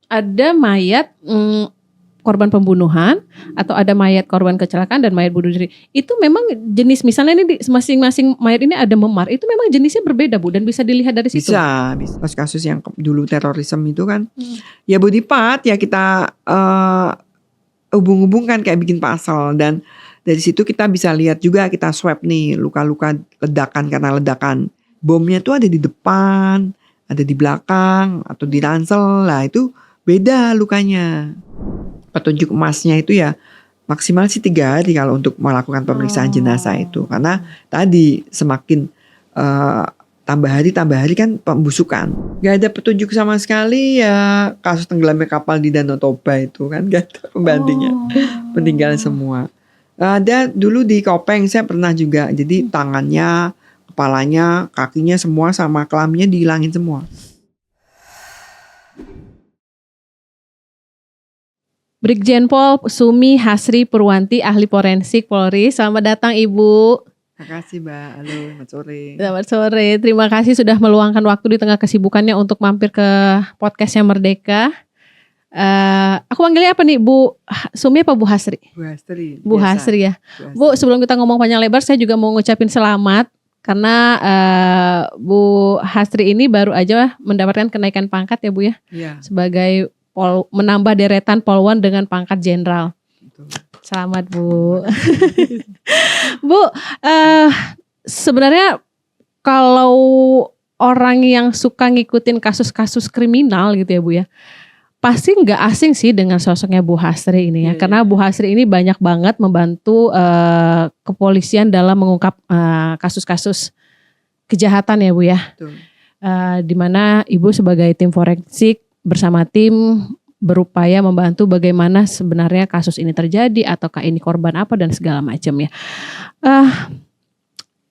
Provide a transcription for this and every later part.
ada mayat korban pembunuhan atau ada mayat korban kecelakaan dan mayat bunuh diri. Itu memang jenis, misalnya ini di masing-masing mayat ini ada memar, itu memang jenisnya berbeda Bu, dan bisa dilihat dari situ. Bisa. Kasus yang dulu terorisme itu kan, ya body part ya kita hubung-hubungkan kayak bikin pasal, dan dari situ kita bisa lihat juga, kita swab nih luka-luka ledakan karena ledakan bomnya tuh ada di depan, ada di belakang atau di ransel lah, itu beda lukanya. Petunjuk emasnya itu ya maksimal sih 3 hari kalau untuk melakukan pemeriksaan jenazah itu, karena tadi semakin tambah hari kan pembusukan. Gak ada petunjuk sama sekali ya, kasus tenggelamnya kapal di Danau Toba itu kan gak ada pembandingnya, meninggal semua. Ada dulu di Kopeng saya pernah juga, jadi tangannya, kepalanya, kakinya semua sama kelaminnya dihilangin semua. Brigjen Pol Sumi Hasri Purwanti, ahli forensik Polri. Selamat datang Ibu. Terima kasih Mbak. Halo, selamat sore. Selamat sore. Terima kasih sudah meluangkan waktu di tengah kesibukannya untuk mampir ke podcastnya Merdeka. Aku panggilnya apa nih, Bu Sumi apa Bu Hasri? Bu Hasri. Bu Hasri ya. Bu, sebelum kita ngomong panjang lebar, saya juga mau ngucapin selamat karena Bu Hasri ini baru aja mendapatkan kenaikan pangkat ya Bu ya. Iya. Sebagai menambah deretan polwan dengan pangkat jenderal. Selamat Bu. Bu, sebenarnya kalau orang yang suka ngikutin kasus-kasus kriminal gitu ya Bu ya, pasti nggak asing sih dengan sosoknya Bu Hasri ini ya. Karena Bu Hasri ini banyak banget membantu kepolisian dalam mengungkap kasus-kasus kejahatan ya Bu ya. Dimana Ibu sebagai tim forensik bersama tim berupaya membantu bagaimana sebenarnya kasus ini terjadi, ataukah ini korban apa dan segala macam ya.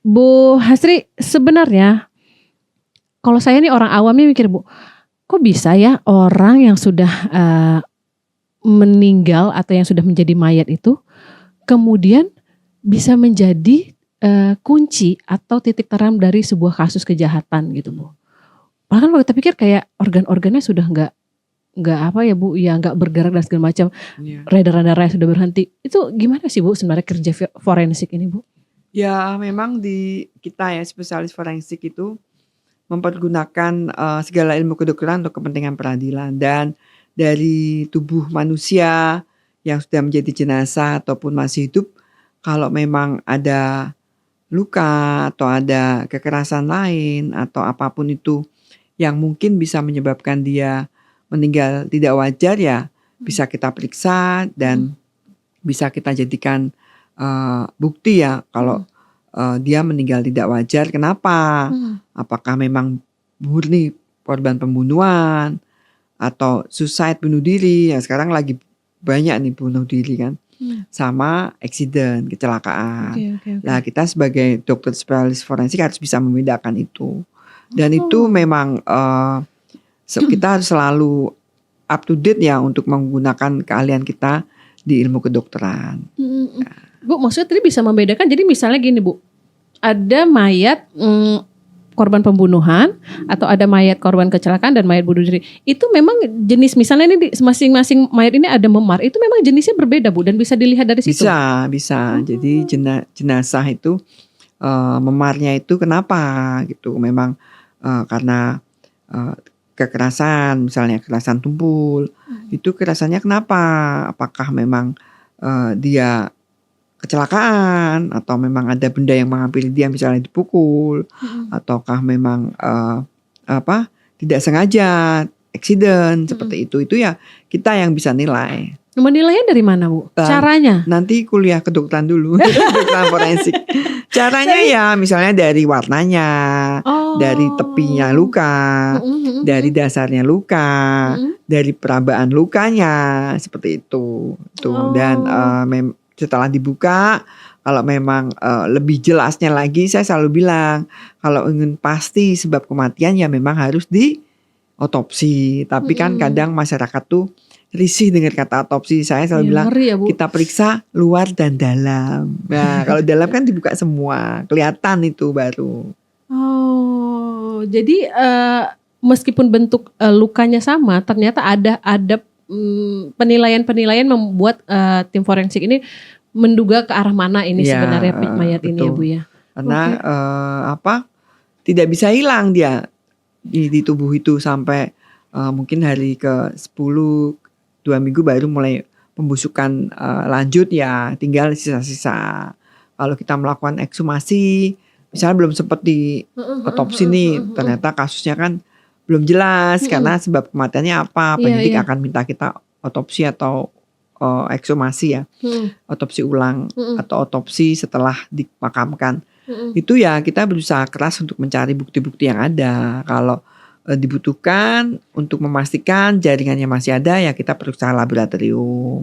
Bu Hasri, sebenarnya kalau saya nih orang awamnya mikir Bu, kok bisa ya orang yang sudah meninggal atau yang sudah menjadi mayat itu kemudian bisa menjadi kunci atau titik terang dari sebuah kasus kejahatan gitu Bu. Bahkan kalau kita pikir kayak organ-organnya sudah nggak apa ya Bu, ya nggak bergerak dan segala macam, radar sudah berhenti. Itu gimana sih Bu sebenarnya kerja forensik ini Bu? Ya memang di kita ya spesialis forensik itu mempergunakan segala ilmu kedokteran untuk kepentingan peradilan, dan dari tubuh manusia yang sudah menjadi jenazah ataupun masih hidup, kalau memang ada luka atau ada kekerasan lain atau apapun itu yang mungkin bisa menyebabkan dia meninggal tidak wajar, ya bisa kita periksa dan bisa kita jadikan bukti ya kalau dia meninggal tidak wajar. Kenapa? Apakah memang murni korban pembunuhan atau suicide, bunuh diri? Ya sekarang lagi banyak nih bunuh diri kan, sama accident, kecelakaan. Okay. Nah kita sebagai dokter spesialis forensik harus bisa membedakan itu. Dan itu memang kita harus selalu up to date ya untuk menggunakan keahlian kita di ilmu kedokteran. Bu, maksudnya tadi bisa membedakan, jadi misalnya gini Bu, ada mayat korban pembunuhan atau ada mayat korban kecelakaan dan mayat bunuh diri. Itu memang jenis, misalnya ini di masing-masing mayat ini ada memar, itu memang jenisnya berbeda Bu, dan bisa dilihat dari situ? Bisa. Jadi jenazah itu memarnya itu kenapa gitu, memang karena kekerasan, misalnya kekerasan tumpul, itu kekerasannya kenapa? Apakah memang dia kecelakaan atau memang ada benda yang menghampiri dia, misalnya dipukul, ataukah memang tidak sengaja accident seperti itu ya kita yang bisa nilai. Menilainya dari mana Bu? Caranya? Nanti kuliah kedokteran dulu, kedokteran forensik. Caranya ya misalnya dari warnanya, dari tepinya luka, dari dasarnya luka, dari perabaan lukanya, seperti itu. Dan setelah dibuka, kalau memang lebih jelasnya lagi, saya selalu bilang kalau ingin pasti sebab kematian ya memang harus di otopsi. Tapi kan kadang masyarakat tuh risih dengar kata otopsi. Saya selalu bilang ya, kita periksa luar dan dalam. Nah kalau dalam kan dibuka semua, kelihatan itu baru. Jadi meskipun bentuk lukanya sama, ternyata ada penilaian-penilaian membuat tim forensik ini menduga ke arah mana ini Ya, sebenarnya mayat ini ya betul. Bu ya. Karena Oke. tidak bisa hilang dia di tubuh itu sampai mungkin hari ke-10, 2 minggu baru mulai pembusukan lanjut ya, tinggal sisa-sisa. Kalau kita melakukan ekshumasi, misalnya belum sempat di otopsi nih, ternyata kasusnya kan belum jelas karena sebab kematiannya apa, penyidik Iya. akan minta kita otopsi atau ekshumasi ya, otopsi ulang atau otopsi setelah dimakamkan. Itu ya kita berusaha keras untuk mencari bukti-bukti yang ada. Kalau dibutuhkan untuk memastikan jaringannya masih ada ya kita periksa laboratorium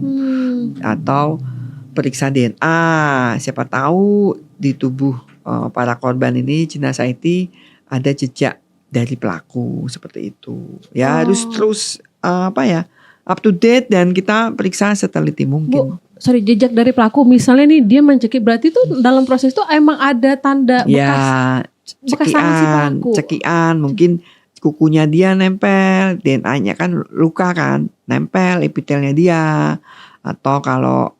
atau periksa DNA. Siapa tahu di tubuh para korban ini, jenazah itu ada jejak dari pelaku seperti itu. Ya harus terus up to date dan kita periksa seteliti mungkin. Bu, sorry, jejak dari pelaku misalnya nih dia mencekik, berarti itu dalam proses itu emang ada tanda bekas tangan si pelaku. Cekian mungkin kukunya dia nempel, DNA-nya kan luka kan, nempel epitelnya dia, atau kalau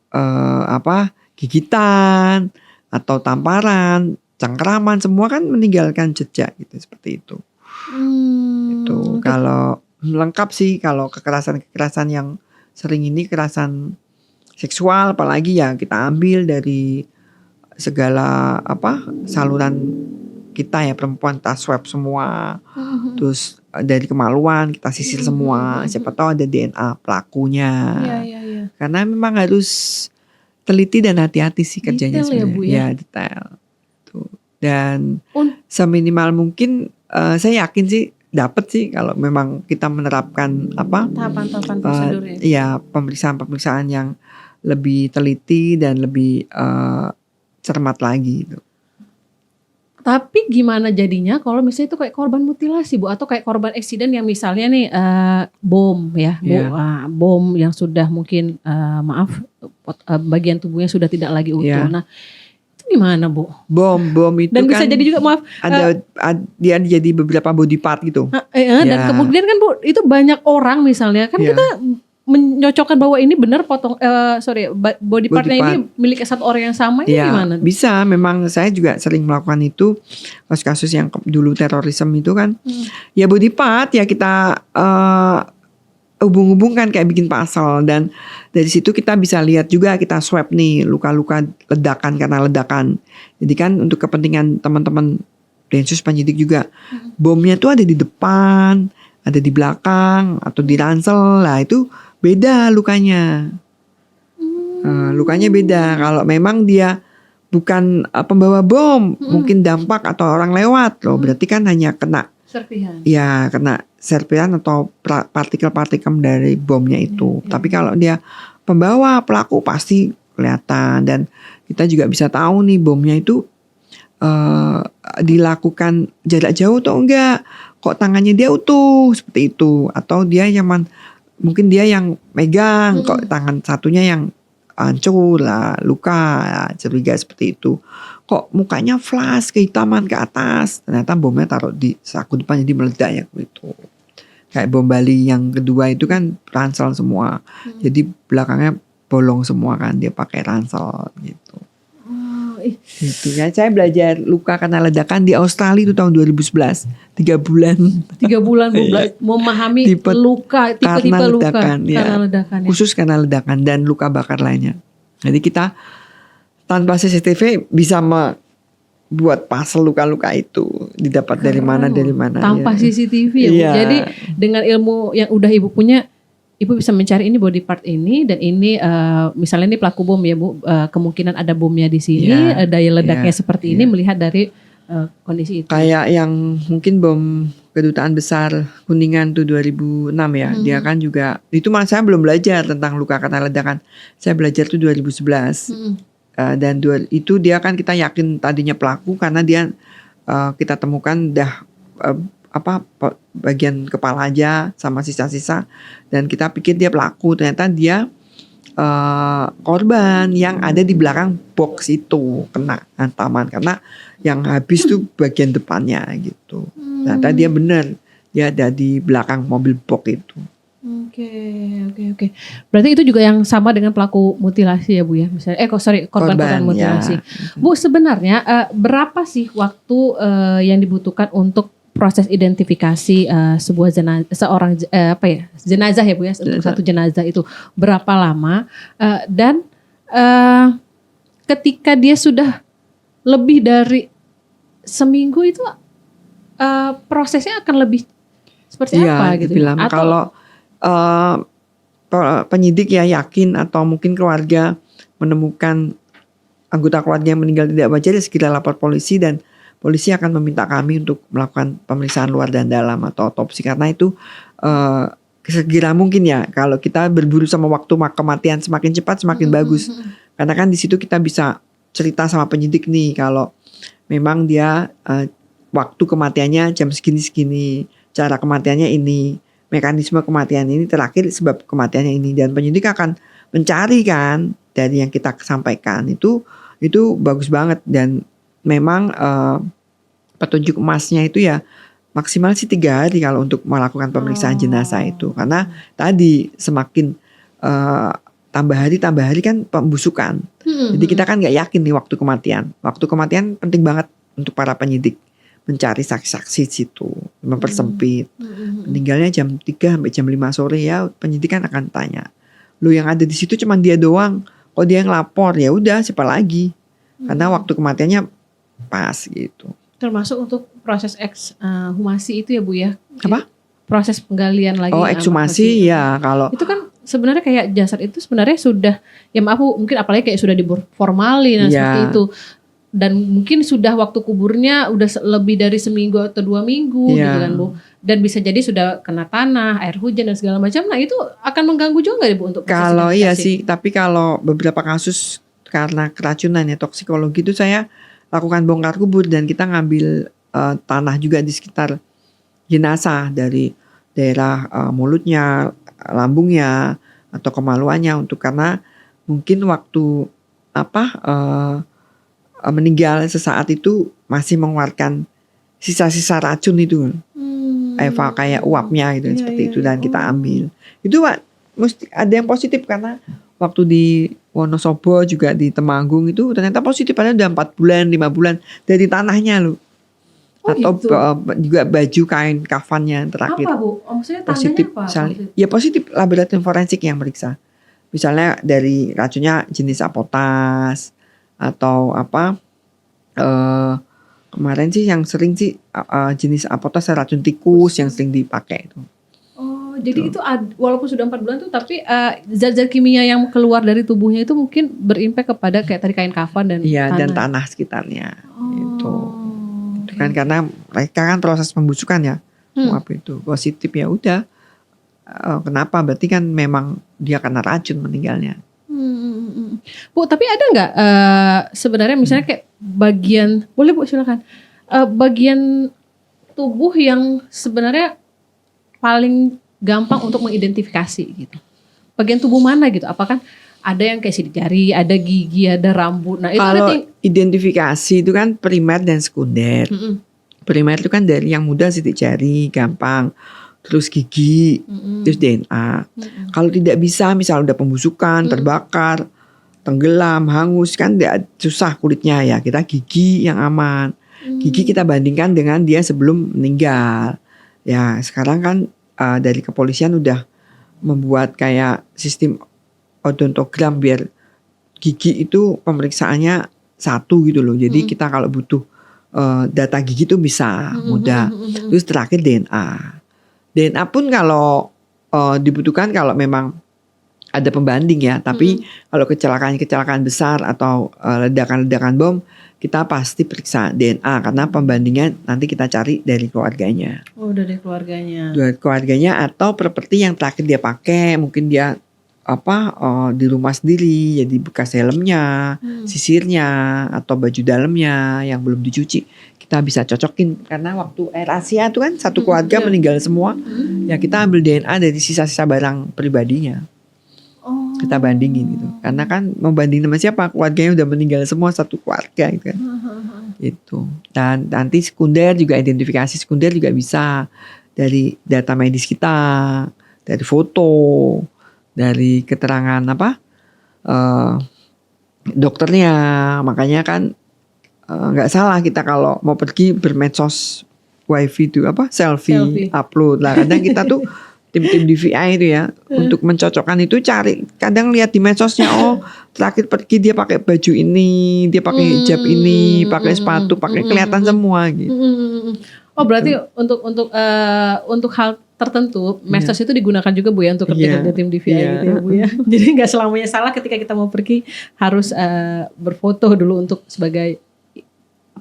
gigitan atau tamparan, cengkeraman semua kan meninggalkan jejak gitu seperti itu. Itu kalau lengkap sih, kalau kekerasan yang sering ini kekerasan seksual apalagi ya kita ambil dari segala saluran kita ya, perempuan kita swab semua, terus dari kemaluan kita sisir semua, siapa tahu ada DNA pelakunya. Iya. Karena memang harus teliti dan hati-hati sih kerjanya Detail ya, Bu, ya? Ya detail. Tuh. Dan seminimal mungkin saya yakin sih dapat sih kalau memang kita menerapkan tahapan-tahapan prosedur ya. Ya pemeriksaan yang lebih teliti dan lebih cermat lagi gitu. Tapi gimana jadinya kalau misalnya itu kayak korban mutilasi Bu, atau kayak korban eksiden yang misalnya nih bom ya Bu, bom yang sudah mungkin bagian tubuhnya sudah tidak lagi utuh. Nah itu gimana Bu? Bom itu dan kan bisa jadi juga dia jadi beberapa body part gitu. Dan kemudian kan Bu itu banyak orang misalnya kan kita menyocokkan bahwa ini benar body partnya ini milik satu orang yang sama, ini gimana? Bisa, memang saya juga sering melakukan itu kasus-kasus yang dulu terorisme itu kan ya body part ya kita hubung-hubungkan kayak bikin puzzle, dan dari situ kita bisa lihat juga, kita swab nih luka-luka ledakan karena ledakan. Jadi kan untuk kepentingan teman-teman Densus penyidik juga bomnya tuh ada di depan, ada di belakang atau di ransel lah, itu beda lukanya. Lukanya beda. Kalau memang dia bukan pembawa bom, mungkin dampak atau orang lewat loh, berarti kan hanya kena serpihan. Ya, kena serpihan atau partikel-partikel dari bomnya itu. Tapi kalau dia pembawa, pelaku pasti kelihatan, dan kita juga bisa tahu nih bomnya itu dilakukan jarak jauh atau enggak. Kok tangannya dia utuh seperti itu, atau dia mungkin dia yang megang, kok tangan satunya yang hancur lah, luka, curiga seperti itu. Kok mukanya flash, kehitaman ke atas, ternyata bomnya taruh di saku depan jadi meledak ya gitu. Kayak bom Bali yang kedua itu kan ransel semua, jadi belakangnya bolong semua kan, dia pakai ransel gitu. Gitu ya. Saya belajar luka karena ledakan di Australia itu tahun 2011, 3 bulan. 3 bulan memahami luka, tipe-tipe luka karena ledakan. Khusus karena ledakan dan luka bakar lainnya. Jadi kita tanpa CCTV bisa membuat puzzle luka-luka itu didapat dari mana tanpa CCTV ya Bu. Jadi dengan ilmu yang udah Ibu punya, Ibu bisa mencari ini body part ini, dan ini misalnya ini pelaku bom ya Bu, kemungkinan ada bomnya di sini, daya ledaknya seperti ini, melihat dari kondisi itu. Kayak yang mungkin bom kedutaan besar Kuningan tuh 2006 ya, dia kan juga itu malah saya belum belajar tentang luka karena ledakan, saya belajar tuh 2011. Dan itu dia kan kita yakin tadinya pelaku karena dia kita temukan bagian kepala aja sama sisa-sisa, dan kita pikir dia pelaku, ternyata dia korban yang ada di belakang box itu kena hantaman, karena yang habis tuh bagian depannya gitu. Ternyata dia benar dia ada di belakang mobil box itu. Oke. Berarti itu juga yang sama dengan pelaku mutilasi ya Bu ya? Misalnya, korban mutilasi. Ya. Bu, sebenarnya berapa sih waktu yang dibutuhkan untuk proses identifikasi sebuah jenazah ya Bu ya, untuk satu jenazah itu berapa lama? Dan ketika dia sudah lebih dari seminggu itu prosesnya akan lebih seperti apa gitu? Atau kalau penyidik ya yakin atau mungkin keluarga menemukan anggota keluarga yang meninggal tidak wajar, ya segera lapor polisi dan polisi akan meminta kami untuk melakukan pemeriksaan luar dan dalam atau otopsi, karena itu segera mungkin ya. Kalau kita berburu sama waktu kematian semakin cepat semakin bagus, karena kan di situ kita bisa cerita sama penyidik nih kalau memang dia waktu kematiannya jam segini, cara kematiannya ini, mekanisme kematian ini, terakhir sebab kematiannya ini, dan penyidik akan mencari kan dari yang kita sampaikan itu bagus banget. Dan memang petunjuk emasnya itu ya maksimal sih 3 hari kalau untuk melakukan pemeriksaan jenazah itu, karena tadi semakin tambah hari kan pembusukan. Jadi kita kan nggak yakin nih waktu kematian penting banget untuk para penyidik mencari saksi-saksi situ, mempersempit. Meninggalnya jam 3 sampai jam 5 sore ya, penyidik kan akan tanya, lu yang ada di situ cuma dia doang, kok dia yang lapor? Ya udah, siapa lagi? Karena waktu kematiannya pas gitu. Termasuk untuk proses ekshumasi itu ya Bu ya? Apa? Proses penggalian lagi. Ekshumasi ya, kalau itu kan sebenarnya kayak jasad itu sebenarnya sudah, ya maaf Bu, mungkin apalagi kayak sudah diformalin seperti itu. Dan mungkin sudah waktu kuburnya udah lebih dari seminggu atau 2 minggu gitu kan Bu. Dan bisa jadi sudah kena tanah, air hujan dan segala macam. Nah itu akan mengganggu juga nggak Bu untuk proses kalau identifikasi? iya sih, tapi kalau beberapa kasus karena keracunan ya, toksikologi itu saya lakukan bongkar kubur dan kita ngambil tanah juga di sekitar jenazah dari daerah mulutnya, lambungnya atau kemaluannya, untuk karena mungkin waktu meninggal sesaat itu masih mengeluarkan sisa-sisa racun itu, kayak uapnya gitu, seperti itu, dan kita ambil. Itu mesti ada yang positif, karena waktu di Wonosobo juga di Temanggung itu ternyata positif, padahal udah 4 bulan 5 bulan dari tanahnya loh. Atau gitu. Juga baju kain kafannya yang terakhir. Apa Bu? Maksudnya Positif tandanya apa? misalnya. Ya positif, laboratorium forensik yang meriksa. Misalnya dari racunnya jenis apotas atau kemarin sih yang sering sih jenis apotas racun tikus yang sering dipakai itu. Jadi itu walaupun sudah 4 bulan tuh, tapi zat-zat kimia yang keluar dari tubuhnya itu mungkin berimpak kepada kayak tadi kain kafan dan tanah. dan tanah sekitarnya. Itu kan karena mereka kan proses pembusukan ya. Itu positif, ya udah. Kenapa? Berarti kan memang dia kena racun meninggalnya. Bu, tapi ada nggak sebenarnya misalnya kayak bagian, boleh Bu silakan, bagian tubuh yang sebenarnya paling gampang untuk mengidentifikasi gitu? Bagian tubuh mana gitu? Apakah ada yang kayak sidik jari, ada gigi, ada rambut? Nah itu kalau identifikasi itu kan primer dan sekunder. Primer itu kan dari yang mudah sidik jari, gampang. Terus gigi, terus DNA. Kalau tidak bisa, misal udah pembusukan, terbakar, tenggelam, hangus, kan susah kulitnya ya. Kita gigi yang aman. Gigi kita bandingkan dengan dia sebelum meninggal. Ya sekarang kan dari kepolisian udah membuat kayak sistem odontogram biar gigi itu pemeriksaannya satu gitu loh. Jadi kita kalau butuh data gigi itu bisa mudah. Terus terakhir DNA. DNA pun kalau dibutuhkan kalau memang ada pembanding ya. Tapi kalau kecelakaan besar atau ledakan-ledakan bom, kita pasti periksa DNA karena pembandingnya nanti kita cari dari keluarganya. Oh, dari keluarganya. Dari keluarganya atau properti yang terakhir dia pakai, mungkin dia di rumah sendiri, jadi bekas helmnya, sisirnya atau baju dalamnya yang belum dicuci. Kita bisa cocokin karena waktu Air Asia itu kan satu keluarga meninggal semua. Ya kita ambil DNA dari sisa-sisa barang pribadinya. Kita bandingin gitu. Karena kan membanding sama siapa? Keluarganya udah meninggal semua satu keluarga gitu kan. Itu. Dan nanti sekunder juga, identifikasi sekunder juga bisa. dari data medis kita, dari foto, dari keterangan dokternya. Makanya kan nggak salah kita kalau mau pergi bermedsos wifi itu selfie upload lah. Kadang kita tuh tim-tim DVI itu ya untuk mencocokkan itu cari, kadang lihat di medsosnya, terakhir pergi dia pakai baju ini, dia pakai hijab ini, pakai sepatu, pakai kelihatan semua gitu. Oh berarti untuk hal tertentu medsos itu digunakan juga Bu ya untuk kerja tim DVI gitu ya Bu ya. Jadi nggak selamanya salah ketika kita mau pergi harus berfoto dulu untuk sebagai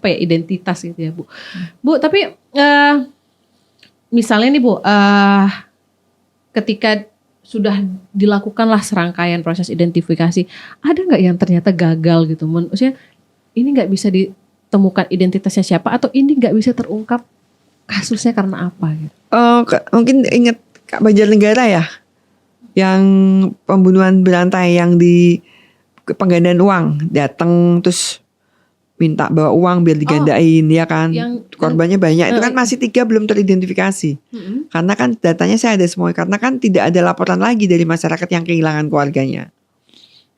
identitas gitu ya Bu. Bu tapi misalnya nih Bu, ketika sudah dilakukanlah serangkaian proses identifikasi, ada nggak yang ternyata gagal gitu? Maksudnya ini nggak bisa ditemukan identitasnya siapa, atau ini nggak bisa terungkap kasusnya karena apa gitu? Mungkin ingat Kak Banjarnegara ya, yang pembunuhan berantai yang di penggandaan uang, datang terus minta bawa uang biar digandain, ya kan, korbannya banyak, itu kan masih 3 belum teridentifikasi, karena kan datanya saya ada semua, karena kan tidak ada laporan lagi dari masyarakat yang kehilangan keluarganya.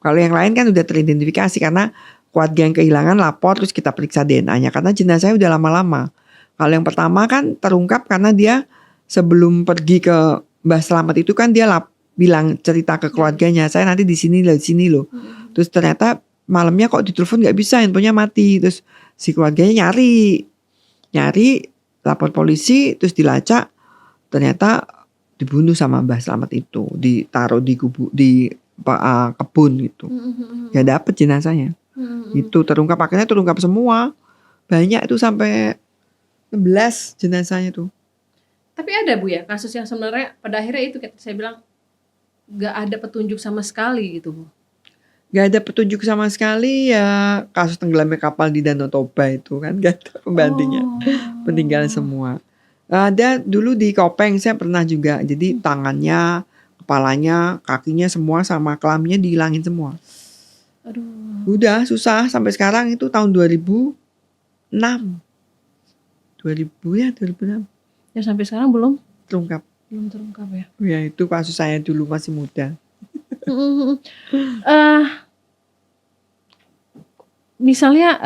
Kalau yang lain kan udah teridentifikasi karena keluarga yang kehilangan lapor, terus kita periksa DNA-nya karena jenazahnya udah lama-lama. Kalau yang pertama kan terungkap karena dia sebelum pergi ke Mbah Slamet itu kan dia bilang cerita ke keluarganya, saya nanti di sini loh. Terus ternyata malamnya kok ditelepon nggak bisa, handphonenya mati. Terus si keluarganya nyari lapor polisi, terus dilacak ternyata dibunuh sama Mbah Slamet itu, ditaruh di kebun gitu. Ya dapet jenazahnya. Itu terungkap, akhirnya terungkap semua. Banyak itu sampai 11 jenazahnya tuh. Tapi ada Bu ya kasus yang sebenarnya pada akhirnya itu saya bilang nggak ada petunjuk sama sekali gitu Bu. Gak ada petunjuk sama sekali ya, kasus tenggelamnya kapal di Danau Toba itu kan gak ada pembandingnya, meninggal semua. Ada dulu di Kopeng saya pernah juga, jadi tangannya, kepalanya, kakinya semua sama kelaminnya dihilangin semua. Aduh. Udah susah sampai sekarang, itu tahun 2006. 2006. Ya sampai sekarang belum terungkap ya. Ya itu kasus saya dulu masih muda. Misalnya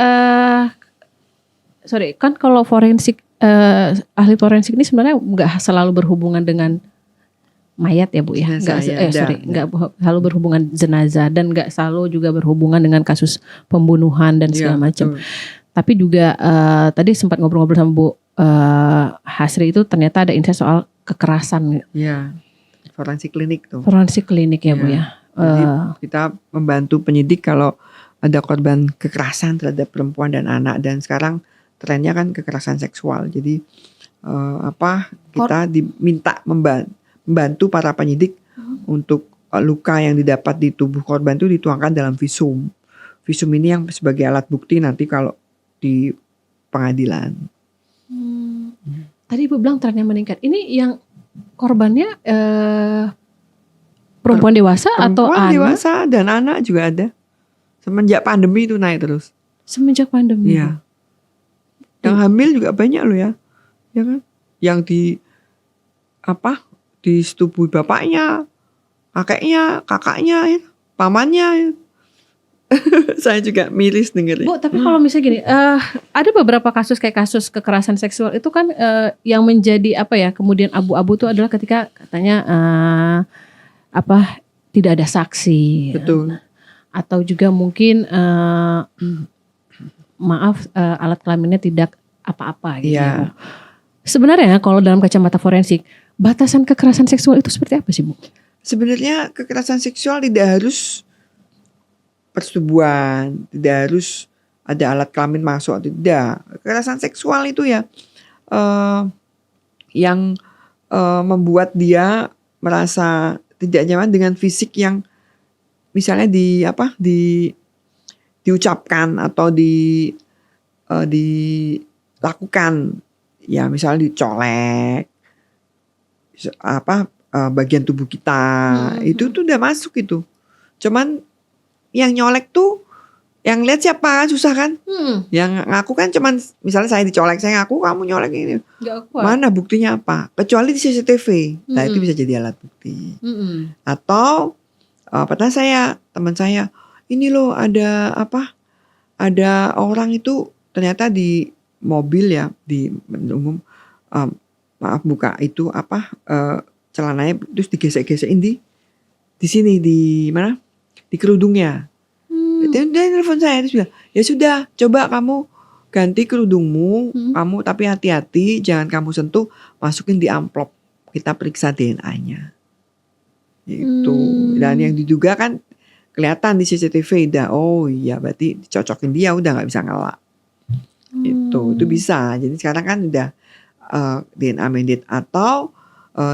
kan kalau forensik, ahli forensik ini sebenarnya nggak selalu berhubungan dengan mayat ya Bu ya, nggak selalu berhubungan jenazah, dan nggak selalu juga berhubungan dengan kasus pembunuhan dan segala macam. Tapi juga tadi sempat ngobrol-ngobrol sama Bu Hasri itu ternyata ada info soal kekerasan. Ya, forensik klinik tuh. Forensik klinik ya Bu ya. Jadi kita membantu penyidik kalau ada korban kekerasan terhadap perempuan dan anak, dan sekarang trennya kan kekerasan seksual. Jadi kita diminta membantu para penyidik untuk luka yang didapat di tubuh korban itu dituangkan dalam visum. Visum ini yang sebagai alat bukti nanti kalau di pengadilan. Tadi Ibu bilang trennya meningkat. Ini yang korbannya perempuan dewasa atau anak? Perempuan dewasa dan anak juga ada. Semenjak pandemi itu naik terus. Semenjak pandemi? Iya. Yang hamil juga banyak loh ya. Ya kan? Yang disetubui bapaknya, kakaknya, pamannya. Saya juga miris dengerin. Bu, tapi kalau misalnya gini, ada beberapa kasus kayak kasus kekerasan seksual itu kan yang menjadi kemudian abu-abu itu adalah ketika katanya tidak ada saksi. Betul. Atau juga mungkin alat kelaminnya tidak apa-apa gitu. Ya. Sebenarnya kalau dalam kacamata forensik, batasan kekerasan seksual itu seperti apa sih Bu? Sebenarnya kekerasan seksual tidak harus persetubuhan, tidak harus ada alat kelamin masuk atau tidak. Kekerasan seksual itu ya yang membuat dia merasa tidak nyaman dengan fisik yang misalnya diucapkan atau dilakukan, ya misalnya dicolek bagian tubuh kita, itu tuh udah masuk itu. Cuman yang nyolek tuh Yang lihat siapa kan susah kan? Hmm, Yang ngaku kan cuman misalnya saya dicolek, saya ngaku kamu nyolek ini. nggak kuat. Mana buktinya apa? Kecuali di CCTV. Nah, itu Mm-mm. bisa jadi alat bukti. Mm-mm. Atau pernah teman saya, ini loh ada apa? Ada orang itu ternyata di mobil ya, di umum maaf buka itu celananya terus digesek-gesekin di sini di mana? Di kerudungnya. Dia telepon saya terus bilang, ya sudah, coba kamu ganti kerudungmu, kamu tapi hati-hati, jangan kamu sentuh, masukin di amplop, kita periksa DNA-nya. Gitu. Dan yang diduga kan kelihatan di CCTV, oh iya berarti dicocokin dia udah nggak bisa ngelak. Itu bisa. Jadi sekarang kan udah DNA mandate atau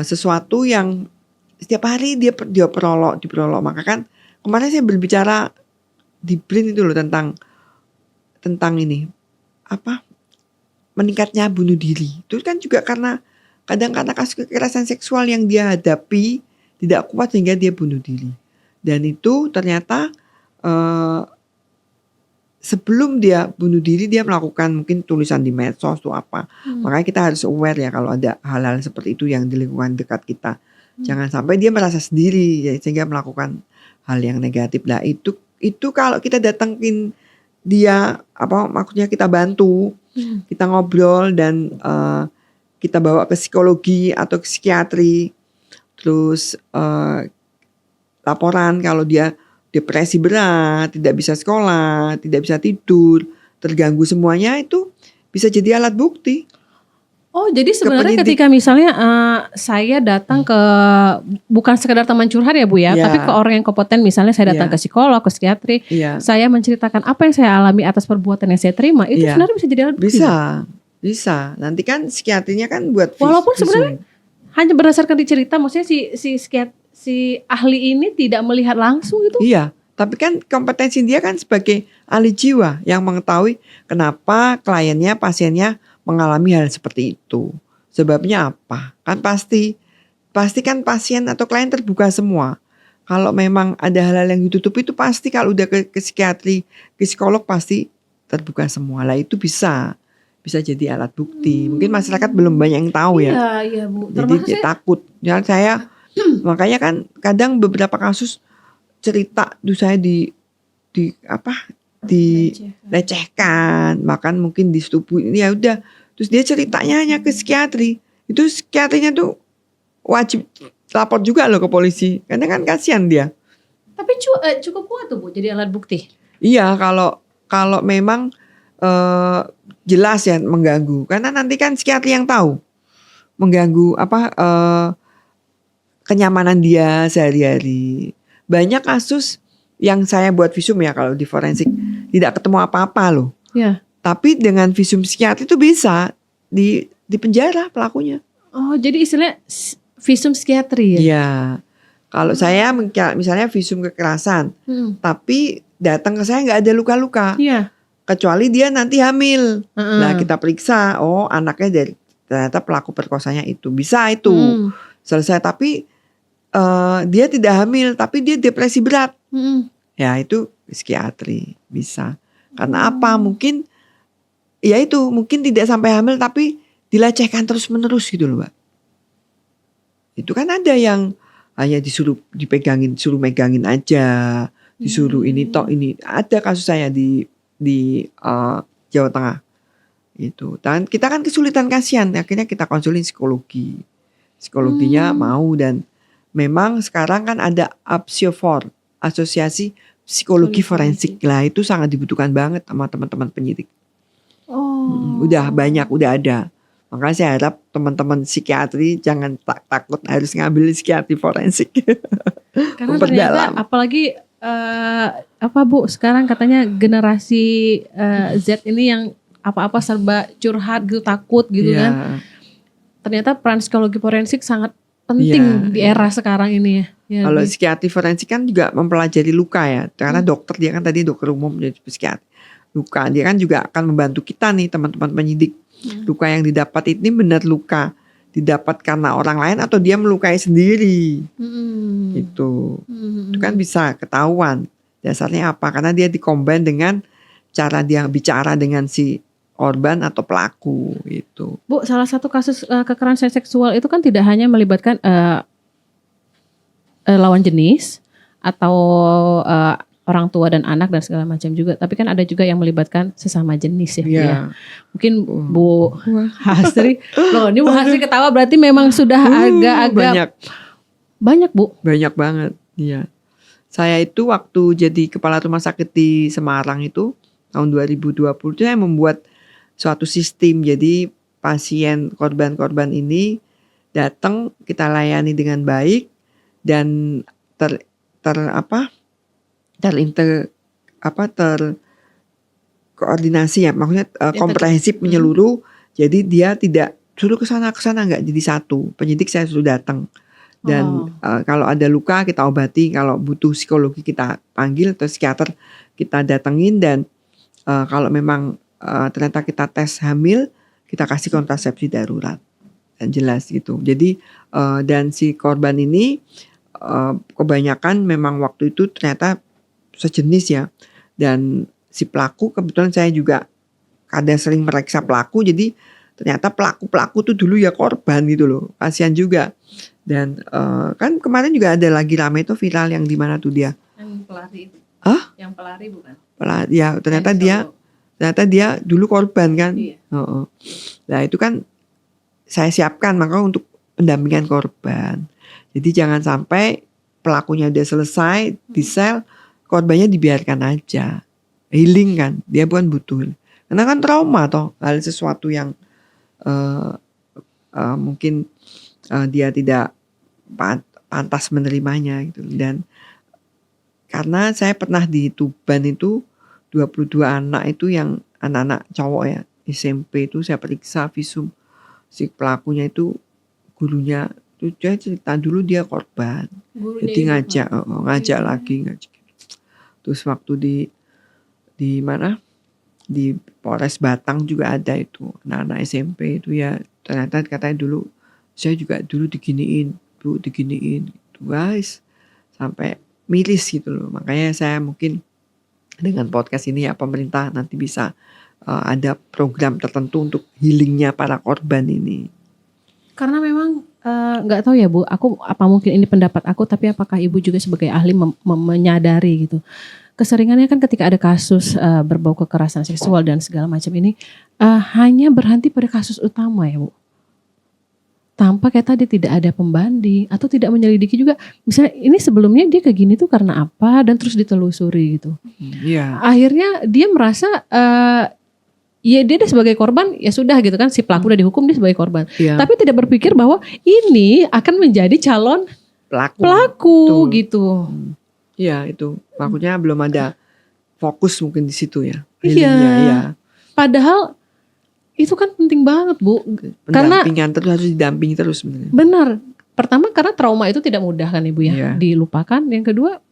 sesuatu yang setiap hari dia diperolok, maka kan kemarin saya berbicara di BRIN itu loh tentang ini meningkatnya bunuh diri. Itu kan juga karena kasus kekerasan seksual yang dia hadapi tidak kuat sehingga dia bunuh diri. Dan itu ternyata sebelum dia bunuh diri dia melakukan mungkin tulisan di medsos atau apa. Makanya kita harus aware ya kalau ada hal-hal seperti itu yang di lingkungan dekat kita. Jangan sampai dia merasa sendiri ya, sehingga melakukan hal yang negatif. Nah, itu kalau kita datengin dia maksudnya kita bantu, kita ngobrol dan kita bawa ke psikologi atau ke psikiatri, terus laporan kalau dia depresi berat, tidak bisa sekolah, tidak bisa tidur, terganggu semuanya, itu bisa jadi alat bukti. Oh, jadi sebenarnya ketika misalnya saya datang ke bukan sekedar teman curhat ya Bu ya, tapi ke orang yang kompeten, misalnya saya datang ke psikolog, ke psikiatri, saya menceritakan apa yang saya alami atas perbuatan yang saya terima, itu sebenarnya bisa jadi alat bukti. Bisa. Nanti kan psikiatrinya kan buat walaupun sebenarnya hanya berdasarkan dicerita, maksudnya si ahli ini tidak melihat langsung itu. Iya, tapi kan kompetensi dia kan sebagai ahli jiwa yang mengetahui kenapa kliennya, pasiennya mengalami hal seperti itu. Sebabnya apa? Kan pasti kan pasien atau klien terbuka semua. Kalau memang ada hal-hal yang ditutup itu pasti kalau udah ke psikiatri, ke psikolog pasti terbuka semua. Lah itu bisa jadi alat bukti. Mungkin masyarakat belum banyak yang tahu ya. Iya Bu. Jadi dia takut. Ya saya makanya kan kadang beberapa kasus cerita tuh saya dilecehkan, bahkan mungkin disetubuhin, ya udah, terus dia ceritanya hanya ke psikiatri, itu psikiatrinya tuh wajib lapor juga loh ke polisi, karena kan kasihan dia. Tapi cukup kuat tuh Bu jadi alat bukti. Iya, kalau memang jelas ya mengganggu, karena nanti kan psikiatri yang tahu mengganggu kenyamanan dia sehari-hari. Banyak kasus yang saya buat visum ya kalau di forensik tidak ketemu apa-apa loh. Ya. Tapi dengan visum psikiatri itu bisa di penjara pelakunya. Oh, jadi istilahnya visum psikiatri ya? Iya. Kalau saya misalnya visum kekerasan, tapi datang ke saya nggak ada luka-luka. Iya. Kecuali dia nanti hamil. Nah, kita periksa, oh anaknya ternyata pelaku perkosanya itu. Bisa itu. Selesai, tapi dia tidak hamil tapi dia depresi berat, ya itu psikiatri bisa. Karena apa? Mungkin ya itu, mungkin tidak sampai hamil tapi dilecehkan terus menerus gitu loh Mbak. Itu kan ada yang hanya disuruh megangin aja, disuruh ini ada kasus saya di Jawa Tengah itu. Dan kita kan kesulitan, kasihan, akhirnya kita konsulin psikologinya mau. Dan memang sekarang kan ada APSIOFOR, Asosiasi Psikologi Forensik. Lah itu sangat dibutuhkan banget sama teman-teman penyidik. Udah banyak, udah ada. Makanya saya harap teman-teman psikiatri jangan takut harus ngambil psikiatri forensik. Karena ternyata apalagi Bu, sekarang katanya generasi Z ini yang apa-apa serba curhat gitu, takut gitu kan. Ternyata peran psikologi forensik sangat penting di era sekarang ini ya. Kalau psikiatri forensik kan juga mempelajari luka ya. Karena dokter, dia kan tadi dokter umum, jadi psikiatri luka. Dia kan juga akan membantu kita nih teman-teman penyidik. Luka yang didapat ini benar luka didapat karena orang lain atau dia melukai sendiri. Gitu. Itu kan bisa ketahuan. Dasarnya apa? Karena dia dikombin dengan cara dia bicara dengan si korban atau pelaku gitu. Bu, salah satu kasus kekerasan seksual itu kan tidak hanya melibatkan lawan jenis atau orang tua dan anak dan segala macam juga, tapi kan ada juga yang melibatkan sesama jenis ya, Bu, ya. Mungkin Bu Hasri, loh ini Bu Hasri ketawa berarti memang sudah agak-agak banyak Bu. Banyak banget, iya. Saya itu waktu jadi kepala rumah sakit di Semarang itu tahun 2020 saya membuat suatu sistem, jadi pasien korban-korban ini datang kita layani dengan baik dan terkoordinasi ya, maksudnya komprehensif menyeluruh. Jadi dia tidak suruh ke sana nggak, jadi satu penyidik saya suruh datang dan kalau ada luka kita obati, kalau butuh psikologi kita panggil atau psikiater kita datengin, dan kalau memang ternyata kita tes hamil kita kasih kontrasepsi darurat dan jelas gitu. Jadi dan si korban ini kebanyakan memang waktu itu ternyata sejenis ya, dan si pelaku kebetulan saya juga kadang sering meriksa pelaku, jadi ternyata pelaku tuh dulu ya korban gitu loh, kasihan juga. Dan kan kemarin juga ada lagi rame itu viral yang di mana tuh dia yang pelari itu. Yang pelari bukan? Pelari ya, ternyata dia dulu korban kan. Iya. Nah itu kan saya siapkan maka untuk pendampingan korban. Jadi jangan sampai pelakunya udah selesai di sel, korbannya dibiarkan aja. Healing kan, dia bukan butuh. Karena kan trauma toh, hal sesuatu yang mungkin dia tidak pantas menerimanya gitu. Dan karena saya pernah di Tuban itu 22 anak itu yang anak-anak cowok ya, SMP itu saya periksa visum si pelakunya itu gurunya. Itu dia cerita dulu dia korban. Gurunya jadi ngajak lagi. Terus waktu di mana? Di Polres Batang juga ada itu. Anak-anak SMP itu ya ternyata katanya dulu saya juga dulu diginiin, Bu, diginiin. Guys, sampai miris gitu loh. Makanya saya mungkin dengan podcast ini ya pemerintah nanti bisa ada program tertentu untuk healingnya para korban ini. Karena memang nggak tahu ya Bu, apa mungkin ini pendapat aku, tapi apakah Ibu juga sebagai ahli menyadari gitu. Keseringannya kan ketika ada kasus berbau kekerasan seksual dan segala macam ini hanya berhenti pada kasus utama ya Bu. Tanpa kayak tadi tidak ada pembanding atau tidak menyelidiki juga. Misalnya ini sebelumnya dia kayak gini tuh karena apa, dan terus ditelusuri gitu. Yeah. Akhirnya dia merasa ya dia sebagai korban ya sudah gitu kan, si pelaku udah dihukum, dia sebagai korban. Yeah. Tapi tidak berpikir bahwa ini akan menjadi calon pelaku gitu. Iya itu, pelakunya belum ada fokus mungkin di situ ya. Iya. Padahal itu kan penting banget Bu. Pendampingan terus harus didampingi terus sebenarnya. Benar. Pertama karena trauma itu tidak mudah kan Ibu ya, dilupakan. Yang kedua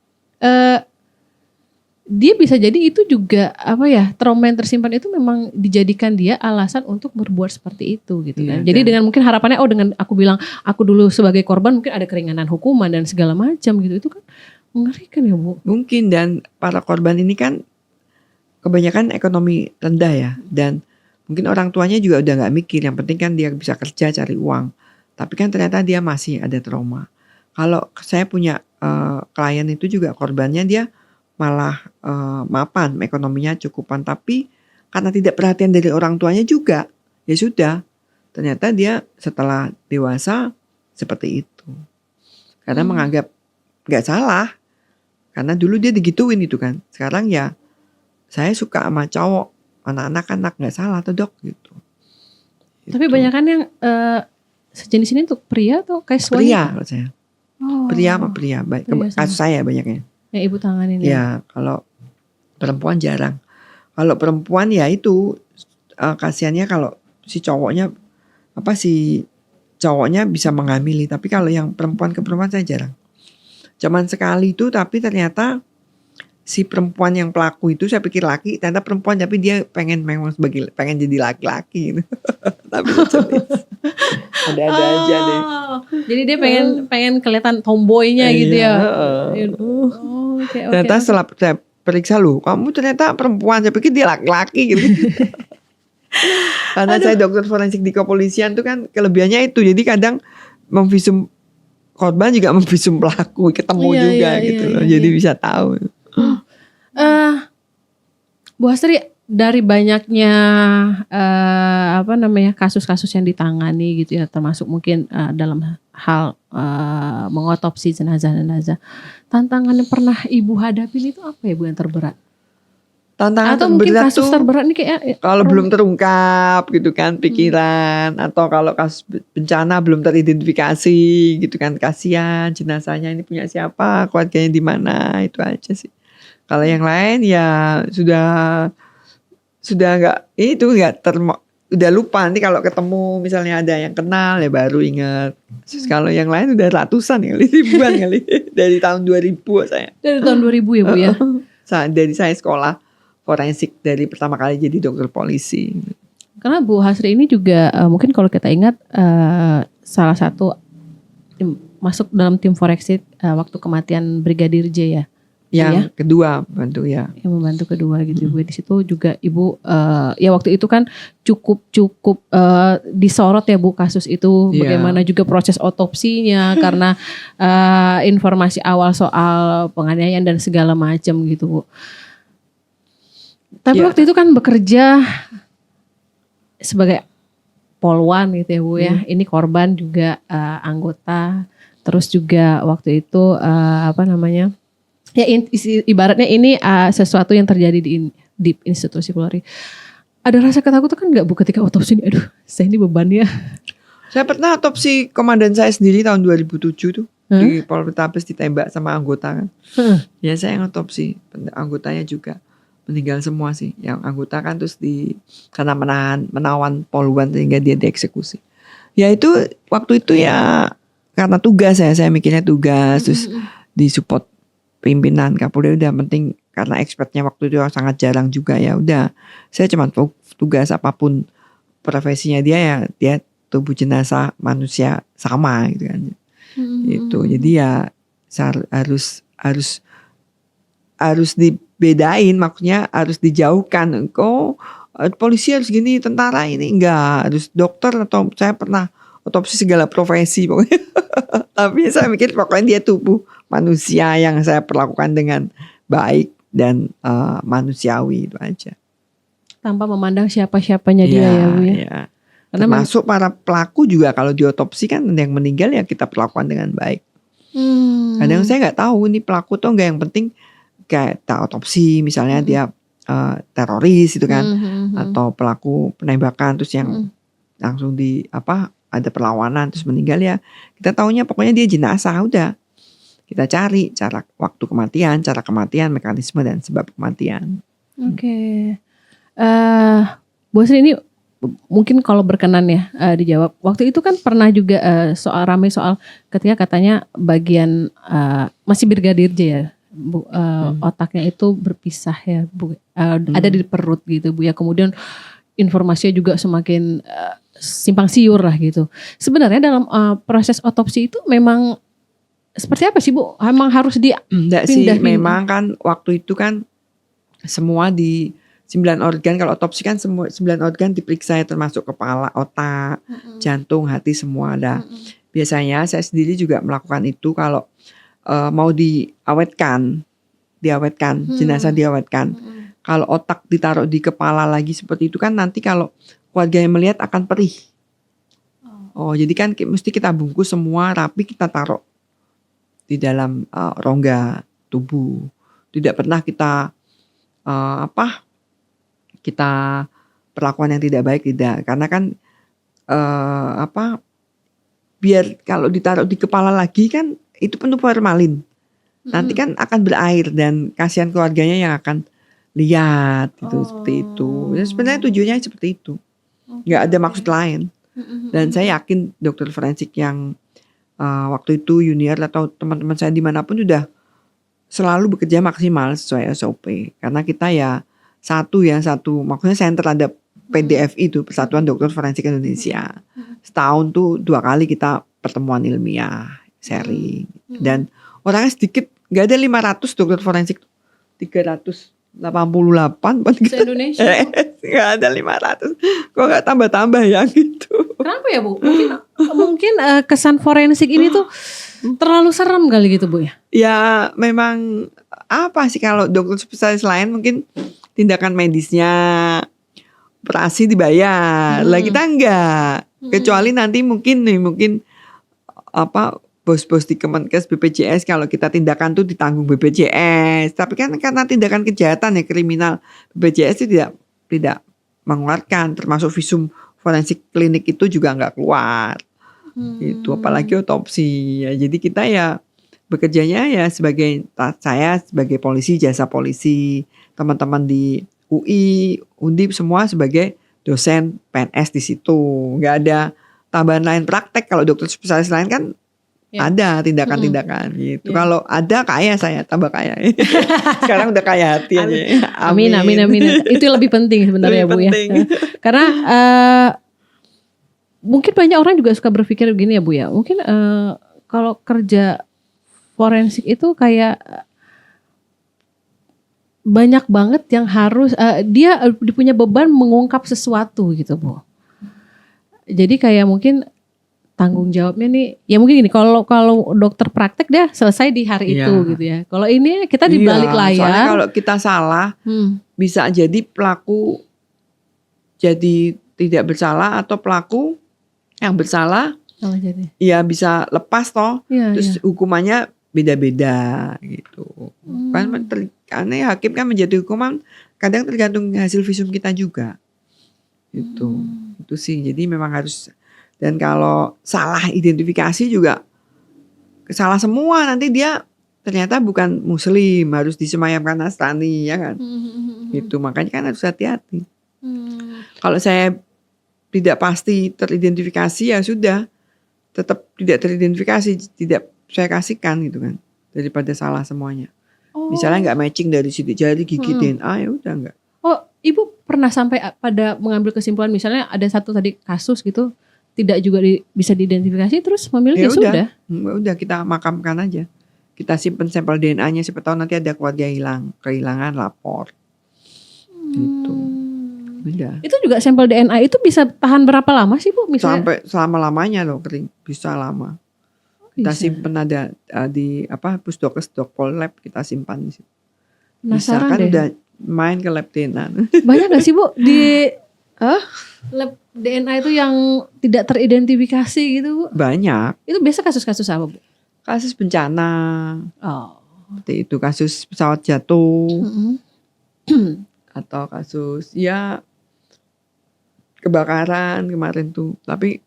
dia bisa jadi itu juga trauma yang tersimpan itu memang dijadikan dia alasan untuk berbuat seperti itu gitu kan. Jadi dengan mungkin harapannya dengan aku bilang aku dulu sebagai korban mungkin ada keringanan hukuman dan segala macam gitu, itu kan mengerikan ya Bu. Mungkin, dan para korban ini kan kebanyakan ekonomi rendah ya, dan mungkin orang tuanya juga udah gak mikir, yang penting kan dia bisa kerja cari uang. Tapi kan ternyata dia masih ada trauma. Kalau saya punya klien itu juga korbannya dia malah mapan, ekonominya cukupan, tapi karena tidak perhatian dari orang tuanya juga, ya sudah, ternyata dia setelah dewasa seperti itu. Karena menganggap gak salah, karena dulu dia digituin itu kan. Sekarang ya saya suka sama cowok, anak-anak gak salah tuh dok gitu. Tapi banyak kan yang sejenis ini untuk pria atau casual? Pria kalau saya. Pria sama pria. Kasus saya banyaknya. Yang Ibu tanganin ya. Kalau perempuan jarang. Kalau perempuan ya itu kasihannya kalau si cowoknya bisa menghamili. Tapi kalau yang perempuan ke perempuan saya jarang. Cuman sekali itu, tapi ternyata si perempuan yang pelaku itu saya pikir laki, ternyata perempuan tapi dia pengen jadi laki-laki gitu. Tapi Ada-ada aja deh. Jadi dia pengen kelihatan tomboynya gitu Iya, ya. heeh. Oke. Ternyata setelah saya periksa, loh kamu ternyata perempuan, saya pikir dia laki-laki gitu. Karena saya dokter forensik di kepolisian tuh kan kelebihannya itu, jadi kadang memvisum korban juga memvisum pelaku, ketemu Iya, juga iya, gitu iya, loh, iya, jadi iya. bisa tahu. Bu Hastri, dari banyaknya kasus-kasus yang ditangani gitu ya, termasuk mungkin dalam hal mengotopsi jenazah-jenazah, tantangan yang pernah Ibu hadapin itu apa ya Bu yang terberat? Tantangan Atau mungkin terberat kasus tuh terberat nih kayak kalau belum terungkap gitu kan pikiran, atau kalau kasus bencana belum teridentifikasi gitu kan, kasihan jenazahnya ini punya siapa, keluarganya di mana, itu aja sih. Kalau yang lain ya sudah udah lupa, nanti kalau ketemu misalnya ada yang kenal ya baru ingat. Terus kalau yang lain udah ratusan kali, ribuan kali dari tahun 2000 saya. dari tahun 2000 ya Bu ya? Dari saya sekolah forensik dari pertama kali jadi dokter polisi. Karena Bu Hastri ini juga mungkin kalau kita ingat salah satu masuk dalam tim forensik waktu kematian Brigadir J ya. Yang kedua bantu ya. Yang membantu kedua gitu Bu. Di situ juga Ibu ya waktu itu kan cukup disorot ya Bu kasus itu, bagaimana juga proses otopsinya karena informasi awal soal penganiayaan dan segala macam gitu Bu. Tapi waktu itu kan bekerja sebagai polwan gitu ya Bu ya. Ini korban juga anggota, terus juga waktu itu ya ibaratnya ini sesuatu yang terjadi di institusi Polri. Ada rasa ketakutan kan nggak Bu ketika otopsi ini? Aduh, saya ini beban ya. Saya pernah otopsi komandan saya sendiri tahun 2007 tuh. Di Polretabes ditembak sama anggota kan. Ya saya yang otopsi, anggotanya juga meninggal semua sih. Yang anggota kan terus karena menawan polwan sehingga dia dieksekusi. Ya itu waktu itu ya karena tugas saya mikirnya tugas, terus disupport pimpinan Kapolri, udah penting karena expertnya waktu itu sangat jarang juga, ya udah saya cuma tugas apapun profesinya dia tubuh jenazah manusia sama gitu kan. Itu jadi ya harus dibedain, maksudnya harus dijauhkan. Polisi harus gini, tentara ini enggak, harus dokter, atau saya pernah otopsi segala profesi pokoknya. Tapi saya mikir pokoknya dia tubuh manusia yang saya perlakukan dengan baik dan manusiawi, itu aja. Tanpa memandang siapa-siapanya dia ya Bu ya. Ya. Termasuk para pelaku juga kalau diotopsi kan yang meninggal ya kita perlakukan dengan baik. Kadang saya nggak tahu ini pelaku tuh enggak, yang penting kayak kita otopsi misalnya dia teroris itu kan, atau pelaku penembakan terus yang langsung ada perlawanan terus meninggal, ya kita taunya pokoknya dia jenazah, udah kita cari waktu kematian, cara kematian, mekanisme dan sebab kematian. Oke. Bu Hastri ini mungkin kalau berkenan ya dijawab. Waktu itu kan pernah juga ramai soal ketika katanya bagian masih Brigadir J ya, Bu, otaknya itu berpisah ya Bu, ada di perut gitu Bu ya. Kemudian informasinya juga semakin simpang siur lah gitu. Sebenarnya dalam proses otopsi itu memang seperti apa sih Bu? Emang harus enggak sih, memang kan waktu itu kan semua di 9 organ, kalau otopsi kan semua 9 organ diperiksa ya, termasuk kepala, otak, jantung, hati, semua ada. Biasanya saya sendiri juga melakukan itu kalau mau diawetkan, jenazah diawetkan. Kalau otak ditaruh di kepala lagi seperti itu kan nanti kalau keluarga yang melihat akan perih. Jadi kan mesti kita bungkus semua rapi, kita taruh di dalam rongga tubuh. Tidak pernah kita kita perlakuan yang tidak baik, tidak. Karena kan biar kalau ditaruh di kepala lagi kan itu penuh formalin. Nanti kan akan berair dan kasihan keluarganya yang akan lihat itu seperti itu. Ya, sebenarnya tujuannya seperti itu. Nggak ada maksud lain. Dan saya yakin dokter forensik yang waktu itu junior atau teman-teman saya dimanapun sudah selalu bekerja maksimal sesuai SOP. Karena kita ya satu maksudnya center terhadap PDFI itu, Persatuan Dokter Forensik Indonesia. Setahun tuh 2 kali kita pertemuan ilmiah, sharing. Dan orangnya sedikit, nggak ada 500 dokter forensik, 388 Se-Indonesia. nggak ada 500. Kok nggak tambah-tambah ya gitu. Kenapa ya Bu? Mungkin kesan forensik ini tuh terlalu serem kali gitu Bu ya? Ya memang apa sih, kalau dokter spesialis lain mungkin tindakan medisnya, operasi dibayar. Lah kita enggak. Kecuali nanti mungkin apa, bos-bos di Kemenkes, BPJS, kalau kita tindakan tuh ditanggung BPJS. Tapi kan karena tindakan kejahatan ya, kriminal, BPJS itu tidak mengeluarkan, termasuk visum forensik klinik itu juga nggak keluar. Itu apalagi otopsi ya. Jadi kita ya bekerjanya ya saya sebagai polisi, jasa polisi, teman-teman di UI, Undip semua sebagai dosen PNS di situ. Nggak ada tambahan lain praktek. Kalau dokter spesialis lain kan ada tindakan-tindakan gitu. Kalau ada kaya, saya tambah kaya. Sekarang udah kaya hati aja. Amin. Itu yang lebih penting sebenarnya Bu ya. Karena mungkin banyak orang juga suka berpikir begini ya Bu ya. Mungkin kalau kerja forensik itu kayak banyak banget yang harus dia punya beban mengungkap sesuatu gitu Bu. Jadi kayak mungkin tanggung jawabnya nih, ya mungkin gini, kalau dokter praktek dia selesai di hari itu gitu ya. Kalau ini kita di balik layar. Soalnya kalau kita salah, bisa jadi pelaku jadi tidak bersalah, atau pelaku yang bersalah ya bisa lepas toh. Terus hukumannya beda-beda gitu. Kan karena hakim kan menjadi hukuman kadang tergantung hasil visum kita juga. Itu sih. Jadi memang harus. Dan kalau salah identifikasi juga salah semua, nanti dia ternyata bukan muslim, harus disemayamkan Nasrani ya kan. Gitu, makanya kan harus hati-hati. Kalau saya tidak pasti teridentifikasi ya sudah, tetap tidak teridentifikasi, tidak saya kasihkan gitu kan, daripada salah semuanya. Misalnya nggak matching dari sidik jari, gigi, DNA, ya udah nggak. Oh, Ibu pernah sampai pada mengambil kesimpulan misalnya ada satu tadi kasus gitu tidak juga bisa diidentifikasi, terus memilih ya sudah. Udah kita makamkan aja. Kita simpen sampel DNA-nya, siapa tahu nanti ada keluarga kehilangan lapor. Gitu. Udah. Itu juga sampel DNA itu bisa tahan berapa lama sih Bu misalnya? Sampai selama-lamanya loh, kering. Bisa lama. Kita simpen ada di Pusdokes Dokpol Lab, kita simpan di situ. Bisa kan deh. Udah main ke lab DNA. Banyak gak sih Bu di lab DNA itu yang tidak teridentifikasi gitu Bu? Banyak. Itu biasa kasus-kasus apa Bu? Kasus bencana. Seperti itu, kasus pesawat jatuh. Atau kasus ya kebakaran kemarin tuh. Tapi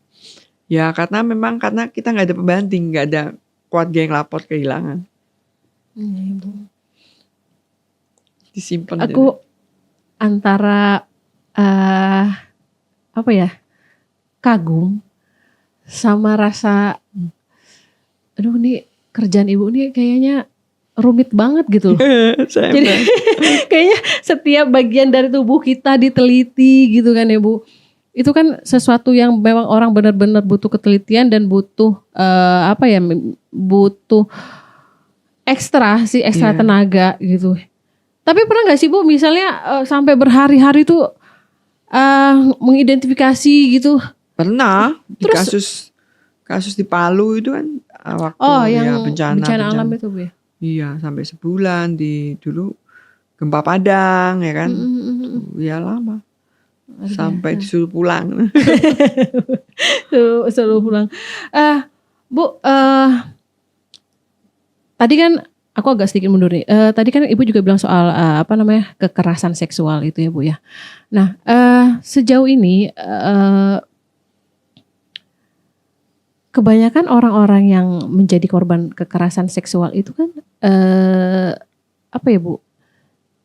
ya karena kita nggak ada pembanding, nggak ada keluarga yang lapor kehilangan. Disimpan. Aku antara kagum sama rasa aduh nih kerjaan Ibu nih kayaknya rumit banget gitu loh. Jadi kayaknya setiap bagian dari tubuh kita diteliti gitu kan ya Bu. Itu kan sesuatu yang memang orang benar-benar butuh ketelitian dan butuh butuh ekstra tenaga gitu. Tapi pernah gak sih Bu misalnya sampai berhari-hari tuh mengidentifikasi gitu? Pernah. Terus, kasus di Palu itu kan waktu yang bencana alam itu Bu ya? Iya, sampai sebulan dulu gempa Padang ya kan. Ya lama. Sampai disuruh pulang. Suruh pulang. Bu, tadi kan aku agak sedikit mundur nih. Tadi kan Ibu juga bilang soal kekerasan seksual itu ya Bu ya. Nah, sejauh ini kebanyakan orang-orang yang menjadi korban kekerasan seksual itu kan Bu?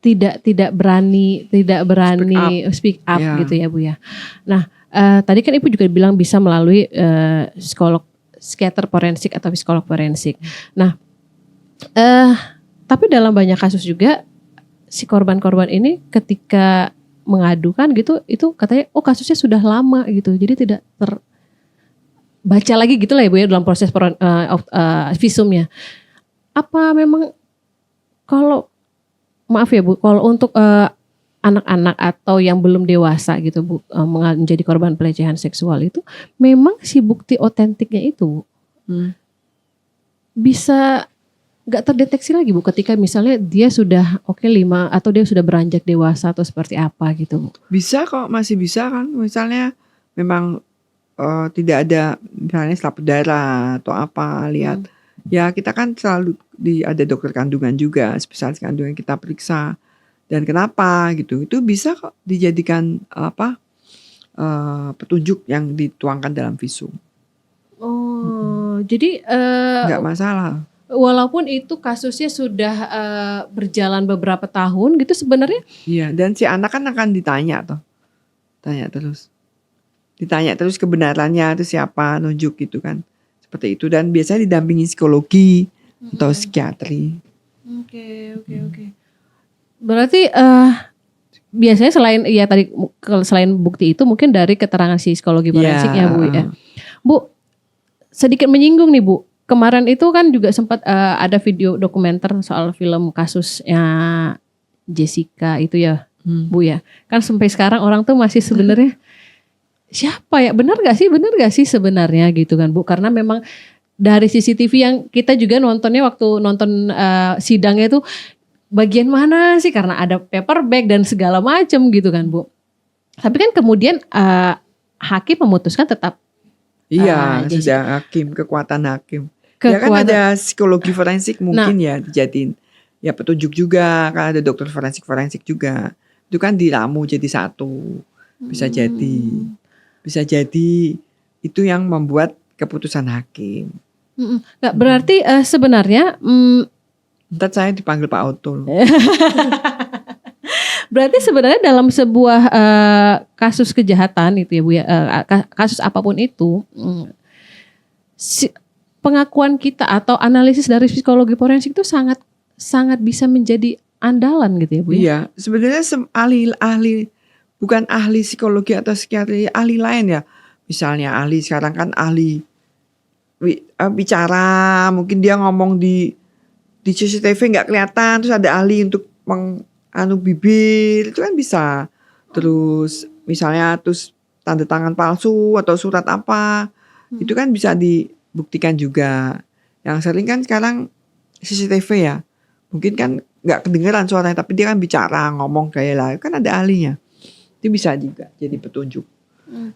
Tidak berani speak up gitu ya Bu ya. Nah, tadi kan Ibu juga bilang bisa melalui psikiater forensik atau psikolog forensik. Nah, tapi dalam banyak kasus juga si korban-korban ini ketika mengadukan gitu, itu katanya kasusnya sudah lama gitu, jadi tidak terbaca lagi gitu lah ya Bu ya dalam proses visumnya. Apa memang kalau maaf ya Bu, kalau untuk anak-anak atau yang belum dewasa gitu Bu, menjadi korban pelecehan seksual itu, memang si bukti otentiknya itu bisa nggak terdeteksi lagi Bu ketika misalnya dia sudah 5 atau dia sudah beranjak dewasa atau seperti apa gitu Bu? Bisa kok, masih bisa kan. Misalnya memang tidak ada misalnya selap darah atau apa, lihat. Ya kita kan selalu ada dokter kandungan juga, spesialis kandungan kita periksa. Dan kenapa gitu, itu bisa kok dijadikan petunjuk yang dituangkan dalam visum. Jadi Nggak masalah. walaupun itu kasusnya sudah berjalan beberapa tahun gitu sebenarnya. Iya, dan si anak kan akan ditanya terus kebenarannya itu siapa, nunjuk gitu kan, seperti itu. Dan biasanya didampingi psikologi atau psikiatri. Oke. Berarti biasanya selain bukti itu mungkin dari keterangan si psikologi forensik ya Bu ya. Bu, sedikit menyinggung nih Bu. Kemarin itu kan juga sempat ada video dokumenter soal film kasusnya Jessica itu ya Bu ya. Kan sampai sekarang orang tuh masih sebenarnya siapa ya, benar gak sih sebenarnya gitu kan Bu. Karena memang dari CCTV yang kita juga nontonnya waktu nonton sidangnya itu bagian mana sih, karena ada paper bag dan segala macam gitu kan Bu. Tapi kan kemudian hakim memutuskan tetap Iya, sudah kekuatan hakim. Ya kan ada psikologi forensik mungkin ya dijadiin ya petunjuk juga, kan ada dokter forensik juga. Itu kan diramu jadi satu. Bisa jadi itu yang membuat keputusan hakim. Nggak berarti sebenarnya ntar saya dipanggil Pak Oto. Berarti sebenarnya dalam sebuah kasus kejahatan itu ya Bu ya, kasus apapun itu, pengakuan kita atau analisis dari psikologi forensik itu sangat bisa menjadi andalan gitu ya Bu ya. Iya, sebenarnya ahli bukan ahli psikologi atau psikiatri, ahli lain ya. Misalnya ahli sekarang kan ahli bicara, mungkin dia ngomong di CCTV nggak kelihatan, terus ada ahli untuk bibir, itu kan bisa. Terus misalnya tanda tangan palsu atau surat apa, itu kan bisa dibuktikan juga. Yang sering kan sekarang CCTV ya, mungkin kan nggak kedengeran suaranya, tapi dia kan bicara, ngomong kayak lah, kan ada ahlinya. Itu bisa juga jadi petunjuk.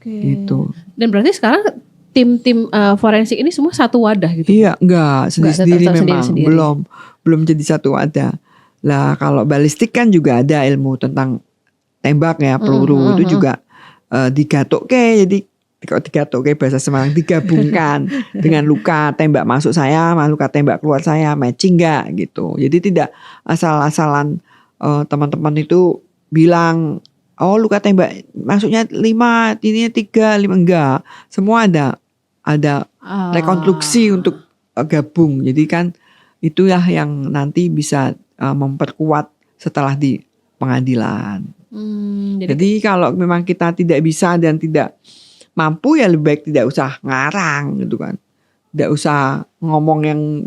Gitu. Dan berarti sekarang tim forensik ini semua satu wadah gitu? Iya, enggak, sendiri memang. Belum jadi satu wadah. Lah kalau balistik kan juga ada ilmu tentang tembak ya, peluru itu juga digatoke. Jadi kalau digatoke bahasa Semarang, digabungkan dengan luka tembak masuk saya sama luka tembak keluar saya, matching enggak gitu. Jadi tidak asal-asalan teman-teman itu bilang luka tembak masuknya 5, ini 3, 5, enggak. Semua ada rekonstruksi untuk gabung. Jadi kan itulah yang nanti bisa memperkuat setelah di pengadilan. Jadi kalau memang kita tidak bisa dan tidak mampu, ya lebih baik tidak usah ngarang gitu kan. Tidak usah ngomong yang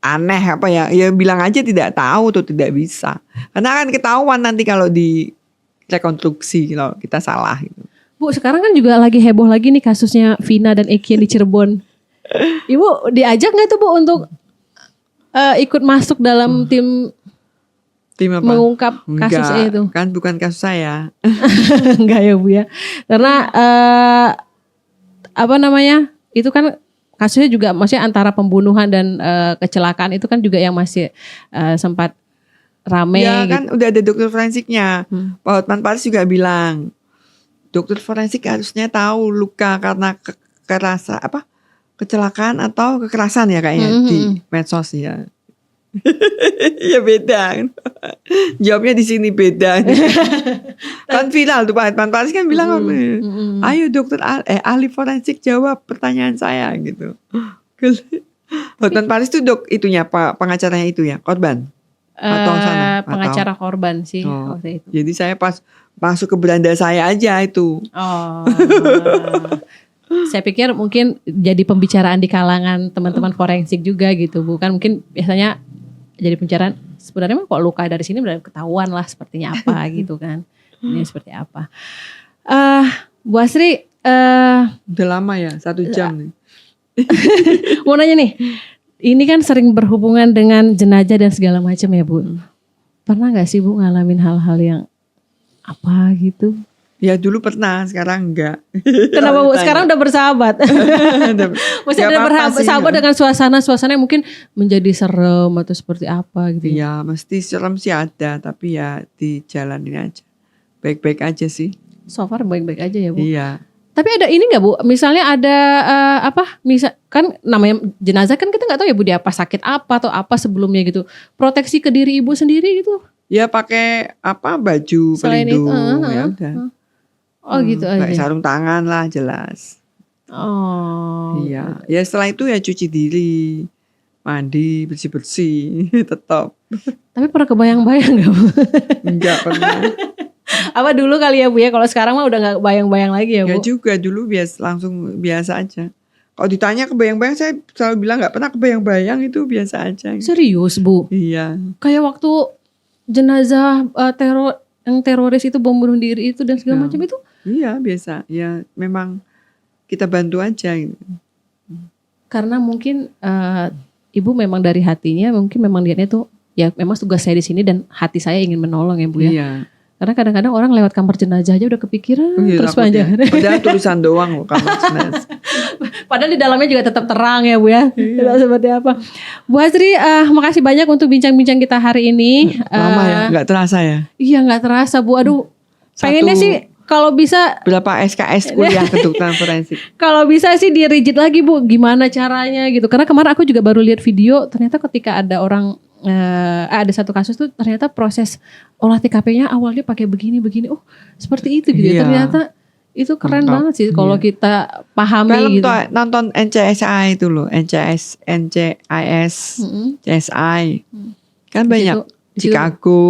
aneh apa ya. Ya bilang aja tidak tahu atau tidak bisa. Karena kan ketahuan nanti kalau di rekonstruksi kalau kita salah gitu. Bu, sekarang kan juga lagi heboh lagi nih kasusnya Vina dan Eki yang di Cirebon. Ibu diajak nggak tuh Bu untuk ikut masuk dalam tim apa? Mengungkap kasusnya itu? Kan bukan kasus saya. Enggak ya Bu ya. Karena itu kan kasusnya juga maksudnya antara pembunuhan dan kecelakaan itu kan juga yang masih sempat rame. Ya gitu. Kan udah ada dokter forensiknya. Pak Hotman Paris juga bilang dokter forensik harusnya tahu luka karena kecelakaan atau kekerasan ya kayaknya di medsos ya. Ya beda. Jawabnya di sini beda. Kan viral tuh Pak Hotman Paris kan bilang ayo dokter ahli forensik jawab pertanyaan saya gitu. Hotman Paris tuh itunya pengacaranya itu ya korban. Atau sana? Pengacara korban sih Oh. waktu itu. Jadi saya pas masuk ke beranda saya aja itu. Oh. Saya pikir mungkin jadi pembicaraan di kalangan teman-teman forensik juga gitu, bukan mungkin biasanya jadi pembicaraan sebenarnya mah kok luka dari sini udah ketahuan lah sepertinya apa gitu kan. Ini seperti apa. Bu Asri, Udah lama ya, 1 jam nih. mau nanya nih, ini kan sering berhubungan dengan jenazah dan segala macam ya Bu. Pernah nggak sih Bu ngalamin hal-hal yang apa gitu? Ya dulu pernah, sekarang enggak. Kenapa Bu? Kalau Sekarang udah bersahabat. Maksudnya Nggak udah apa-apa sih. bersahabat dengan suasana yang mungkin menjadi serem atau seperti apa gitu. Ya mesti serem sih ada, tapi ya dijalanin aja. Baik-baik aja sih. So far baik-baik aja ya Bu. Iya. Tapi ada ini nggak Bu? Misalnya ada misal kan namanya jenazah kan kita nggak tahu ya Bu dia apa sakit apa atau apa sebelumnya gitu. Proteksi ke diri Ibu sendiri gitu. Ya pakai baju Selain itu, pelindung ya udah. Oh gitu Pakai aja. sarung tangan lah jelas. Oh. Iya. Ya setelah itu ya cuci diri, mandi, bersih-bersih, tetap. Tapi pernah kebayang-bayang nggak Bu? Enggak pernah. Apa dulu kali ya Bu ya? Kalau sekarang mah udah nggak bayang-bayang lagi ya Bu. Ya juga dulu langsung biasa aja. Kalau ditanya kebayang-bayang, saya selalu bilang nggak pernah kebayang-bayang, itu biasa aja. Serius Bu? Iya. Kayak waktu jenazah yang teroris itu bom bunuh diri itu dan segala Ya. macam itu. Iya biasa. Ya memang kita bantu aja. Gitu. Karena mungkin Ibu memang dari hatinya mungkin memang niatnya tuh ya memang tugas saya di sini dan hati saya ingin menolong ya Bu ya. Iya. Karena kadang-kadang orang lewat kamar jenazah aja udah kepikiran Oh, iya, terus takut ya. panjang. Padahal tulisan doang loh kamar jenazah. Padahal di dalamnya juga tetap terang ya Bu ya. Iya. Tidak seperti apa. Bu Asri, makasih banyak untuk bincang-bincang kita hari ini. Lama ya, nggak terasa ya. Iya nggak terasa Bu. Aduh, pengennya sih kalau bisa Berapa SKS kuliah kedokteran forensik? kalau bisa sih di rigid lagi Bu, gimana caranya gitu. Karena kemarin aku juga baru lihat video, ternyata ketika ada orang ada satu kasus tuh ternyata proses olah TKP-nya awalnya pakai begini, oh seperti itu gitu. Iya. Ternyata itu keren Lengkap. banget sih kalau Iya. kita pahami Film gitu. tuh nonton NCSI itu loh, NCIS, Mm-mm. CSI. Kan Di banyak. situ- di situ- Chicago,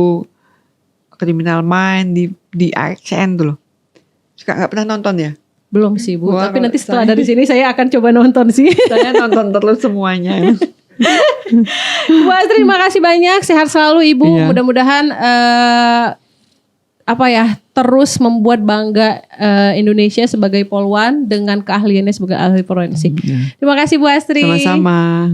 Criminal Mind di AXN tuh loh. Suka nggak pernah nonton ya? Belum sih Bu, Wah, tapi nanti setelah saya- dari sini saya akan coba nonton sih. Saya nonton terus semuanya. Bu Asri, terima kasih banyak, sehat selalu Ibu. Iya. Mudah-mudahan terus membuat bangga Indonesia sebagai polwan dengan keahliannya sebagai ahli forensik. Terima kasih Bu Astri. Sama-sama.